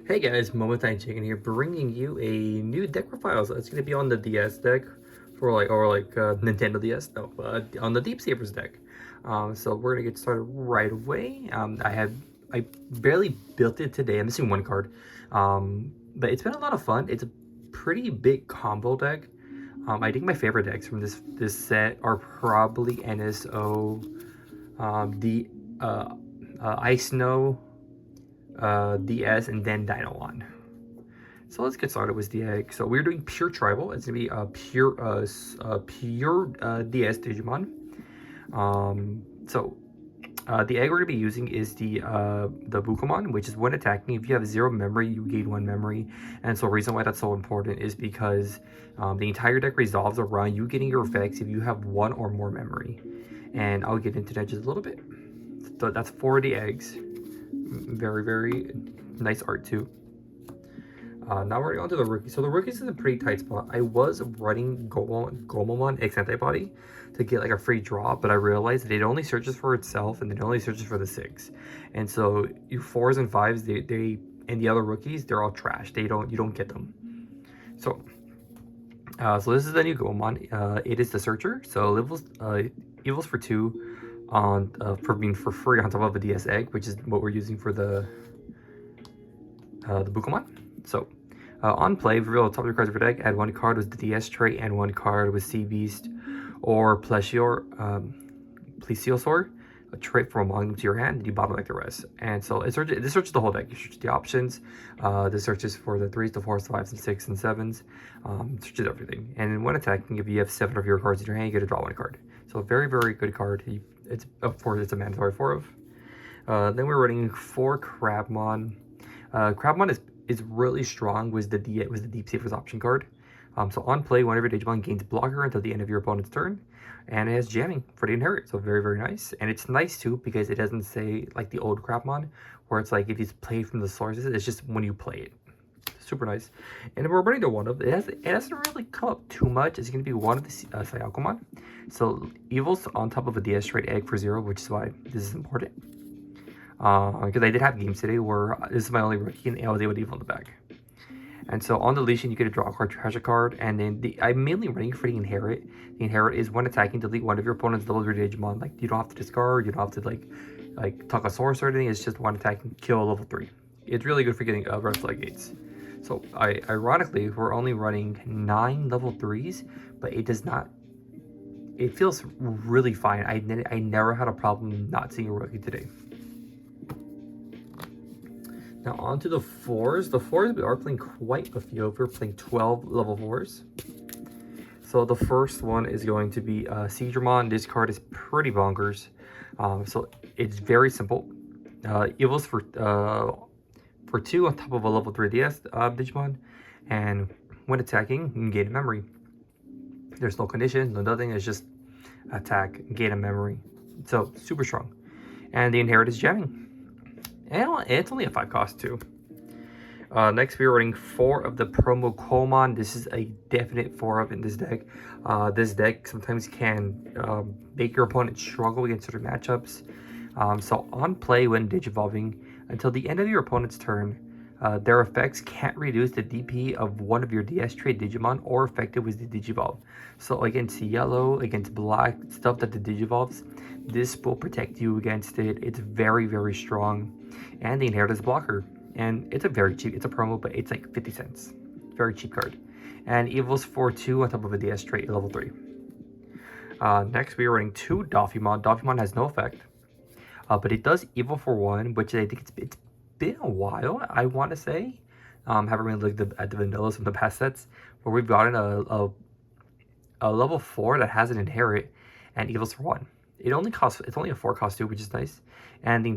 Hey guys, momentaijankguy here, bringing you a new deck profile. So it's going to be on the DS deck for Nintendo DS, no, on the Deep Sabers deck. So we're going to get started right away. I barely built it today. I'm missing one card, but it's been a lot of fun. It's a pretty big combo deck. I think my favorite decks from this set are probably NSO, the Ice Snow, DS, and then Dino. So let's get started with the egg. So we're doing pure tribal. It's gonna be a pure DS Digimon. The egg we're gonna be using is the Bukomon, which is when attacking. If you have 0 memory, you gain 1 memory. And so the reason why that's so important is because the entire deck resolves around you getting your effects if you have 1 or more memory. And I'll get into that just a little bit. So that's 40 eggs. Very, very nice art too. Now we're on to the rookie. So the rookies is a pretty tight spot. I was running Gomamon X antibody to get like a free draw, but I realized that it only searches for itself and it only searches for the 6. And so your 4s and 5s, they and the other rookies, they're all trash. You don't get them. So this is the new Gomamon. It is the searcher. So levels for 2 on for free on top of a DS egg, which is what we're using for the Bukomon. So on play, reveal the top 3 cards of your deck. Add 1 card with the DS trait and 1 card with Sea Beast or Plesiosaur, a trait from among them to your hand, and you bottom like the rest. And so this searches the whole deck. You search the options. This searches for the 3s, the 4s, the 5s, and 6s and 7s. Searches everything. And when attacking, if you have 7 of your cards in your hand, you get to draw 1 card. So a very, very good card. It's of course it's a mandatory 4 of. Then we're running 4 Crabmon. Crabmon is really strong with the Deep Sabers option card. So on play, one of your Digimon gains blocker until the end of your opponent's turn, and it has jamming for the inherit. So very, very nice. And it's nice too because it doesn't say like the old Crabmon, where it's like if you play from the sources, it's just when you play it. Super nice. And we're running to one of it doesn't really come up too much. It's going to be one of the Sayakomon. So evil's on top of a DS trait egg for 0, which is why this is important. Because I did have games today where this is my only rookie and I was able to evil in the back. And so on deletion, you get to draw a card, trash a card, and then I'm mainly running for the inherit. The inherit is when attacking, delete 1 of your opponent's level 3 Digimon. Like you don't have to discard, you don't have to like tuck a source or anything. It's just one attack and kill a level 3. It's really good for getting red floodgates. So ironically, we're only running 9 level 3s, but it does not. It feels really fine. I never had a problem not seeing a rookie today. Now on to the 4s. The 4s, we are playing quite a few. We're playing 12 level 4s. So the first one is going to be Seedramon. This card is pretty bonkers. So it's very simple. Evils for 2 on top of a level 3 DS Digimon. And when attacking, you can gain a memory. There's no condition, no nothing. It's just attack, gain a memory. So super strong. And the inherit is jamming. And it's only a 5 cost too. Next, we're running 4 of the promo Komon. This is a definite 4 of in this deck. This deck sometimes can make your opponent struggle against certain matchups. So on play, when Digivolving, until the end of your opponent's turn, their effects can't reduce the DP of 1 of your DS trait Digimon or effective with the Digivolve. So against yellow, against black, stuff that the Digivolves, this will protect you against it. It's very, very strong. And the inherit is blocker. And it's a very cheap, it's a promo, but it's like 50 cents. Very cheap card. And evils for 2 on top of a DS trait, level 3. Next, we are running 2 Doffymon. Doffymon has no effect. But it does evil for 1, which I think it's been a while, I want to say. Haven't really looked at the vanillas from the past sets, where we've gotten a level 4 that has an inherit and evils for 1. It's only a 4 cost too, which is nice. And the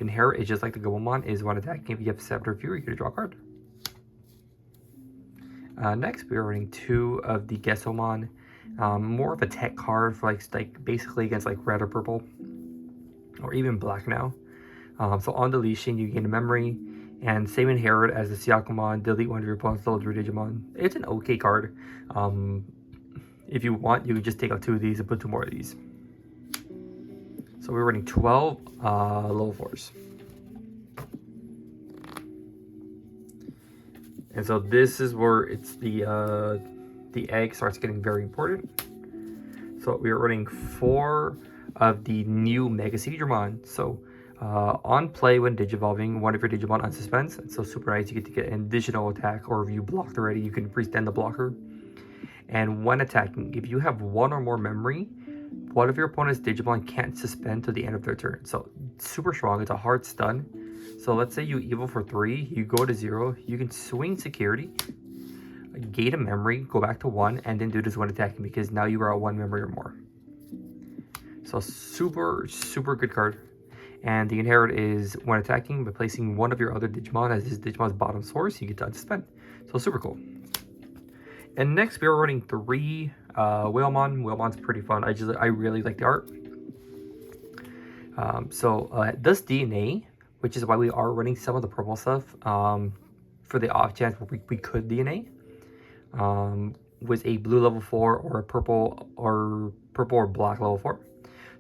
inherit is just like the Gomamon, is when attacking. If you have 7 or fewer, you get to draw a card. Next, we are running 2 of the Gesomon. More of a tech card for like basically against like red or purple, or even black now. So on deletion, you gain a memory, and same inherit as the Syakomon, delete 1 of your opponent's level 3 Digimon. It's an okay card. If you want, you can just take out 2 of these and put 2 more of these. So we're running 12 level 4s. And so this is where it's the egg starts getting very important. So we are running 4 of the new Mega Digimon. So on play when digivolving, one of your Digimon unsuspends. And so super nice, you get to get an additional attack, or if you blocked already, you can pre-stand the blocker. And when attacking, if you have 1 or more memory, one of your opponent's Digimon can't suspend to the end of their turn. So super strong, it's a hard stun. So let's say you evil for 3, you go to 0, you can swing security, gain a memory, go back to 1, and then do this when attacking, because now you are at 1 memory or more. So super good card. And the inherit is when attacking, by placing one of your other Digimon as his Digimon's bottom source, you get to unsuspend. So super cool. And next we are running 3 Whalemon. Whalemon's pretty fun. I really like the art. This DNA, which is why we are running some of the purple stuff, for the off chance we could DNA, was a blue level 4 or a purple or black level 4.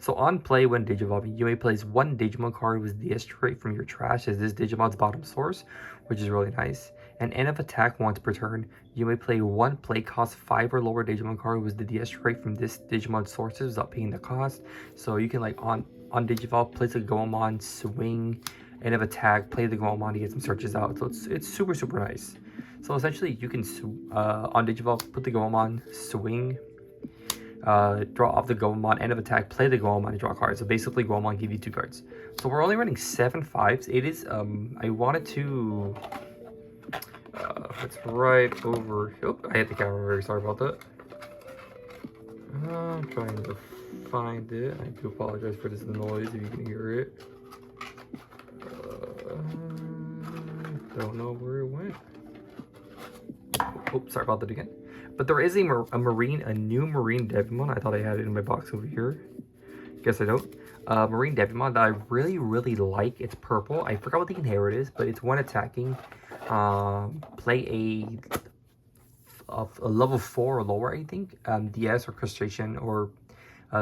So on play when digivolving, you may place 1 Digimon card with DS trait from your trash as this Digimon's bottom source, which is really nice. And end of attack once per turn, you may play 1 play cost 5 or lower Digimon card with the DS trait from this Digimon sources without paying the cost. So you can like on Digivolve, place a Goemon, swing, end of attack, play the Goemon to get some searches out. So it's super nice. So essentially you can on Digivolve, put the Goemon, swing, draw off the Goemon, end of attack, play the Goemon, and draw cards. So basically Goemon give you 2 cards. So we're only running 7 5s. It is I wanted to it's right over. Oh, I hit the camera, very sorry about that. I'm trying to find it. I do apologize for this noise if you can hear it. Don't know where it went. Oh, sorry about that again. But there is a new Marine Devimon. I thought I had it in my box over here. Guess I don't. Marine Devimon that I really like. It's purple. I forgot what the inherit is, but it's when attacking. Play a level 4 or lower, I think. DS or Castration or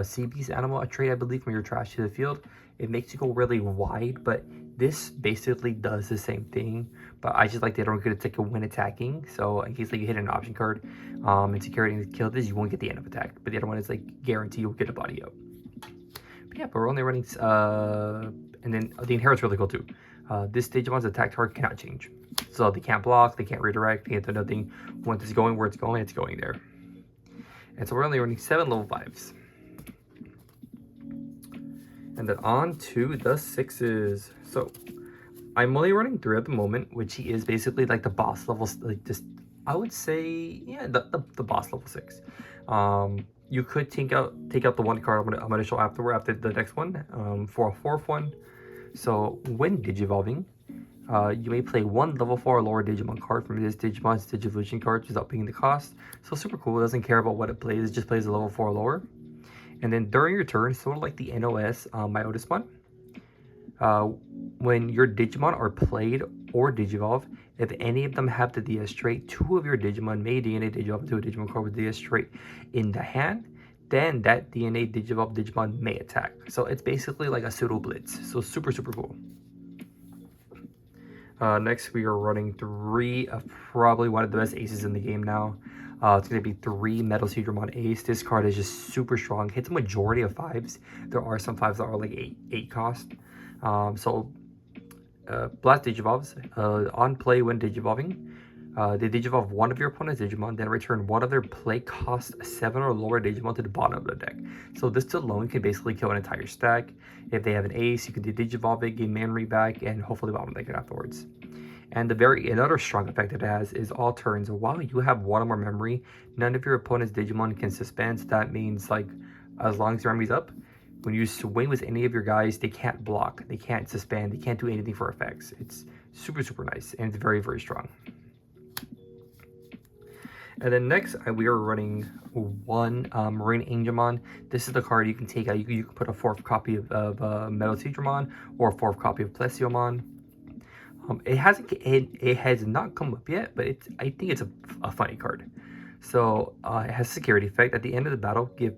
Sea Beast animal, a trait I believe from your trash to the field. It makes you go really wide, but this basically does the same thing. But I just like they don't get to take a win attacking. So in case like you hit an option card, and security to kill this, you won't get the end of attack. But the other one is like guarantee you'll get a body out. But yeah, but we're only running and then the inherit's really cool too. This Digimon's attack target cannot change. So they can't block, they can't redirect, they can't do nothing. Once it's going where it's going there. And so we're only running 7 level 5s. And then on to the 6s. So I'm only running 3 at the moment, which he is basically like the boss level, like just I would say, yeah, the boss level 6. You could take out the 1 card I'm gonna show after the next one, for a 4th one. So when digivolving, you may play 1 level 4 or lower Digimon card from this Digimon's Digivolution cards without paying the cost. So super cool. It doesn't care about what it plays. It just plays a level 4 or lower. And then during your turn, sort of like the NOS Myotismon, when your Digimon are played or digivolve, if any of them have the DS trait, 2 of your Digimon may DNA digivolve into a Digimon card with DS trait in the hand. Then that DNA digivolve Digimon may attack. So it's basically like a pseudo blitz. So super cool. Next we are running 3 of probably one of the best aces in the game now. It's going to be 3 Metal Digimon Ace. This card is just super strong. Hits a majority of 5s. There are some 5s that are like 8 cost. Blast Digivolves. On play when digivolving, they digivolve 1 of your opponent's Digimon, then return 1 of their play cost 7 or lower Digimon to the bottom of the deck. So this alone can basically kill an entire stack. If they have an ace, you can digivolve it, gain memory back, and hopefully bottom deck it afterwards. And another strong effect it has is all turns, while you have 1 or more memory, none of your opponent's Digimon can suspend. So that means like as long as your memory's up, when you swing with any of your guys, they can't block, they can't suspend, they can't do anything for effects. It's super nice, and it's very strong. And then next, we are running 1 Momentaijankguy. This is the card you can take out. You can put a 4th copy of Metal Digimon or a 4th copy of Plesiomon. It has not come up yet, but I think it's a funny card. So it has security effect. At the end of the battle, give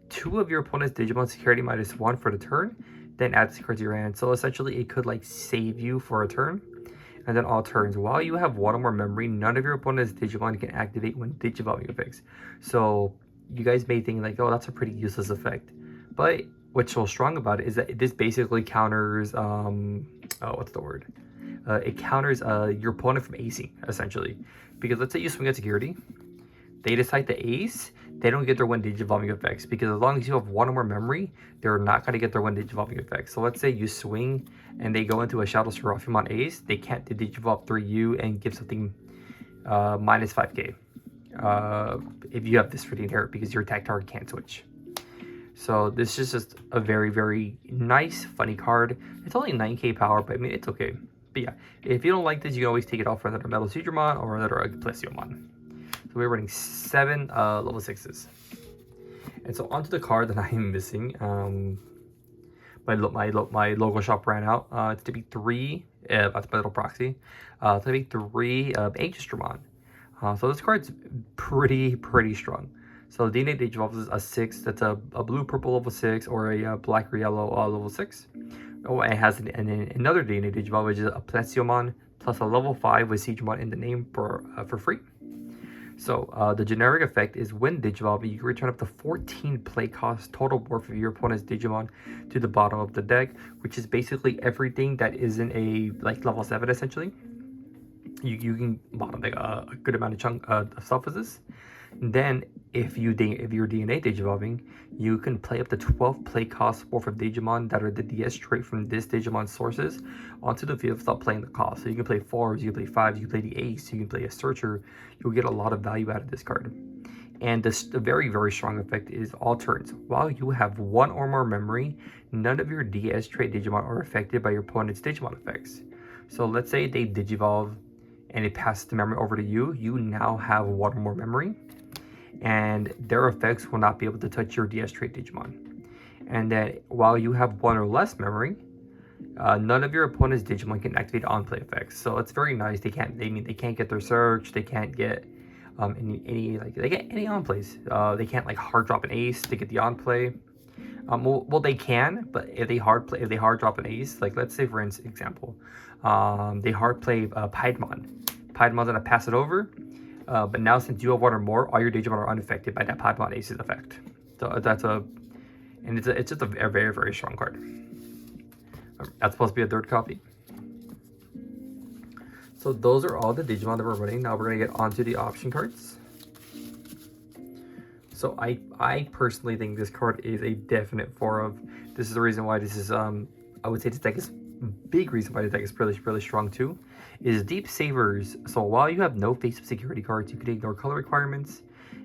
2 of your opponent's Digimon security -1 for the turn, then add this card to your hand. So essentially, it could like save you for a turn. And then all turns. While you have one or more memory, none of your opponent's Digimon can activate when Digivolving effects. So you guys may think like, oh, that's a pretty useless effect. But what's so strong about it is that this basically counters, what's the word? It counters your opponent from acing, essentially. Because let's say you swing at security, they decide to ace, they don't get their one Digivolving effects, because as long as you have one or more memory, they're not going to get their one Digivolving effects. So let's say you swing and they go into a Shadow Seraphimon ace, they can't Digivolve 3U and give something minus 5k if you have this for the inherit, because your attack target can't switch. So this is just a very, very nice, funny card. It's only 9k power, but I mean, it's okay. But yeah, if you don't like this, you can always take it off for another Metal Seedramon or another Plesiomon. So we're running 7 level 6s. And so onto the card that I am missing. My logo shop ran out. It's to be 3, that's my little proxy. It's to be 3 Aegis-Dramon. So this card's pretty strong. So the DNA Digivolve is a 6. That's a blue-purple level 6 or a black or yellow level 6. Oh, it has another DNA Digivolve, which is a Plesiomon plus a level 5 with Seedramon in the name for free. So the generic effect is when Digivolve, you can return up to 14 play cost total worth of your opponent's Digimon to the bottom of the deck, which is basically everything that isn't a level 7 essentially. You can bottom like a good amount of chunk of stuff as this. Then if you're DNA Digivolving, you can play up to 12 play costs worth of Digimon that are the DS trait from this Digimon sources onto the field without playing the cost. So you can play 4s, you can play 5s, you can play the Ace, you can play a Searcher. You'll get a lot of value out of this card. And the very, very strong effect is all turns. While you have one or more memory, none of your DS trait Digimon are affected by your opponent's Digimon effects. So let's say they Digivolve and it passes the memory over to you. You now have one or more memory, and their effects will not be able to touch your DS trait Digimon. And then while you have one or less memory, none of your opponent's Digimon can activate on-play effects. So it's very nice. They can't get their search. They can't get they get any on-plays. They can't like hard drop an ace to get the on-play. Well, they can, but if they hard drop an ace, like let's say for example, they hard play Piedmon. Piedmon's gonna pass it over. But now since you have one or more, all your Digimon are unaffected by that Piedmon Ace's effect. So it's just a very, very strong card. That's supposed to be a third copy. So those are all the Digimon that we're running. Now we're gonna get onto the option cards. So I personally think this card is a definite 4 of. This is the reason why this is I would say this deck is big reason why the deck is really strong too, is Deep Savers. So while you have no face-up security cards, you can ignore color requirements.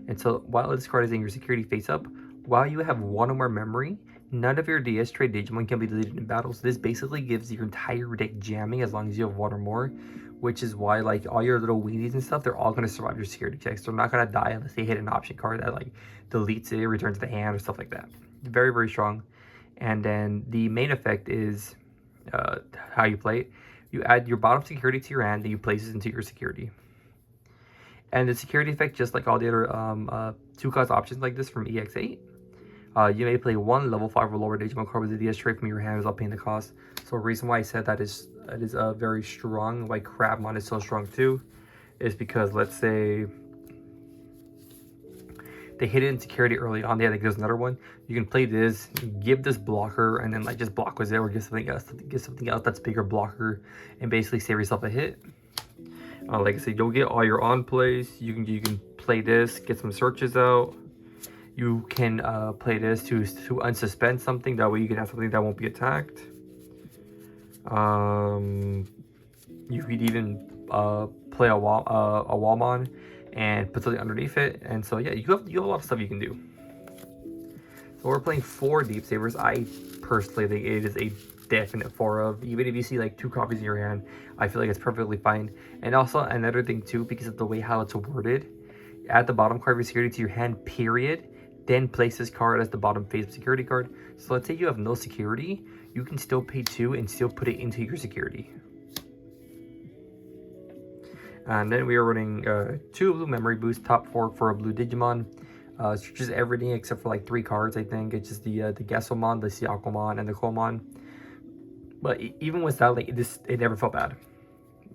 And so while this card is in your security face-up, while you have one or more memory, none of your DS trait Digimon can be deleted in battle. So this basically gives your entire deck jamming as long as you have one or more, which is why like all your little weenies and stuff, they're all going to survive your security checks. They're not going to die unless they hit an option card that like deletes it, returns the hand or stuff like that. Very, very strong. And then the main effect is how you play it. You add your bottom security to your hand, and you place it into your security. And the security effect, just like all the other 2-cost options like this from EX8, you may play 1 level 5 or lower Digimon card with the DS trait from your hand without paying the cost. So the reason why I said that is very strong, why Crabmon is so strong too, is because let's say they hit it in security early on, yeah, like there's another one. You can play this, give this blocker, and then like just block with it, or get something else that's bigger blocker, and basically save yourself a hit. Like I said, you'll get all your on plays. You can play this, get some searches out. You can play this to unsuspend something. That way you can have something that won't be attacked. You could even play a Wallmon and put something underneath it. And so yeah, you have a lot of stuff you can do. So we're playing 4 Deep Savers. I personally think it is a definite 4 of. Even if you see like 2 copies in your hand, I feel like it's perfectly fine. And also another thing too, because of the way how it's worded, add the bottom card of your security to your hand, period. Then place this card as the bottom face security card. So let's say you have no security, you can still pay 2 and still put it into your security. And then we are running 2 blue memory boosts, top 4 for a blue Digimon. It's just everything except for like 3 cards, I think. It's just the Gesselmon, the Siakomon, and the Komon. But even with that, like it never felt bad.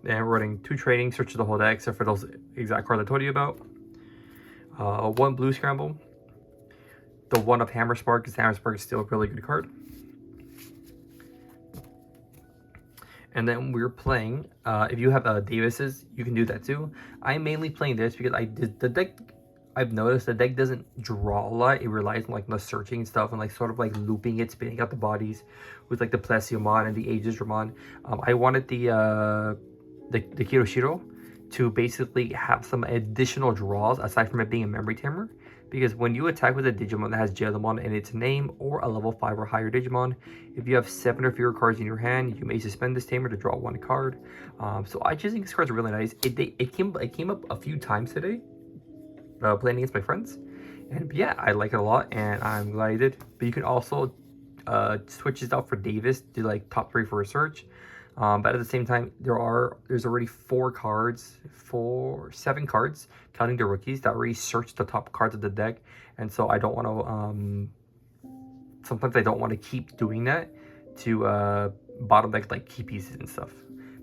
And we're running 2 training, search the whole deck, except for those exact cards I told you about. 1 blue scramble. The 1 of Hammer Spark, because Hammer Spark is still a really good card. And then we're playing, if you have Davis's, you can do that too. I'm mainly playing this because the deck, I've noticed the deck doesn't draw a lot. It relies on like the searching and stuff and like sort of like looping it, spinning out the bodies with like the Plesiomon and the Aegisdramon. I wanted the Kiroshiro to basically have some additional draws aside from it being a memory tamer. Because when you attack with a Digimon that has Jellimon in its name or a level 5 or higher Digimon, if you have 7 or fewer cards in your hand, you may suspend this tamer to draw 1 card. So I just think this card's really nice. It came up a few times today, playing against my friends. And yeah, I like it a lot and I'm glad I did. But you can also switch this out for Davis, do like top 3 for a search. But at the same time, there's already 7 cards, counting the rookies, that already searched the top cards of the deck. And so I don't want to, sometimes I don't want to keep doing that to bottom deck like key pieces and stuff.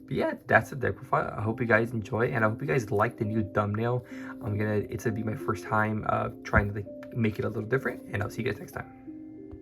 But yeah, that's the deck profile. I hope you guys enjoy, and I hope you guys like the new thumbnail. It's gonna be my first time trying to like make it a little different, and I'll see you guys next time.